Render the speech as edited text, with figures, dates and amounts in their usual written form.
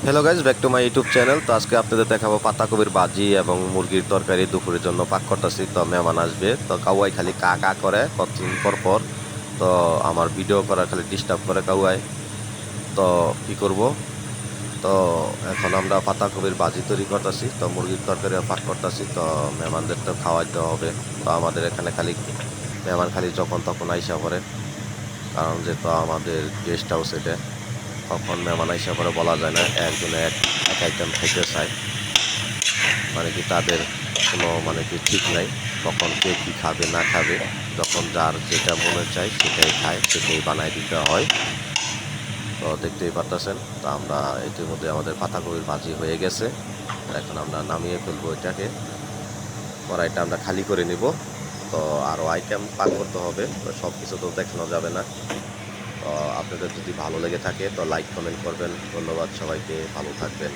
Hello guys, back to my YouTube channel. তো আজকে আপনাদের দেখাবো পাতাকপির ভাজি এবং মুরগির তরকারি দুপুরের জন্য পাক করতেছি। তো মেহমান আসবে, তো কাউয়াই খালি কা কা করে কতদিন পর পর। তো আমার ভিডিও করা খালি ডিস্টার্ব করে কাউয়াই। তো কি করব, তো এখন আমরা পাতাকপির ভাজি তৈরি করতেছি, তো মুরগির তরকারিও পাক করতেছি। তো মেহমানদের তো খাওয়াইতে হবে। তো আমাদের এখানে খালি মেহমান খালি যখন তখন আইসা পড়ে, কারণ যেহেতু আমাদের গেস্ট হাউস এটা, কখন মেহমান আইসা পরে বলা যায় না। একজনে এক এক আইটেম খাইতে চায়, মানে কি তাদের কোনো মানে কি ঠিক নাই, কখন কে কী খাবে না খাবে। যখন যার যেটা মনে চায় সেটাই খায়, সেটাই বানায় দিতে হয়। তো দেখতেই পারতেছেন, তো আমরা ইতিমধ্যে আমাদের পাতাকপির ভাজি হয়ে গেছে। এখন আমরা নামিয়ে ফেলবো এটাকে, কড়াইটা আমরা খালি করে নিব। তো আরও আইটেম পাক করতে হবে, তো সব কিছু তো দেখানো যাবে না। তো আপনাদের যদি ভালো লেগে থাকে তো লাইক কমেন্ট করবেন। ধন্যবাদ সবাইকে, ভালো থাকবেন।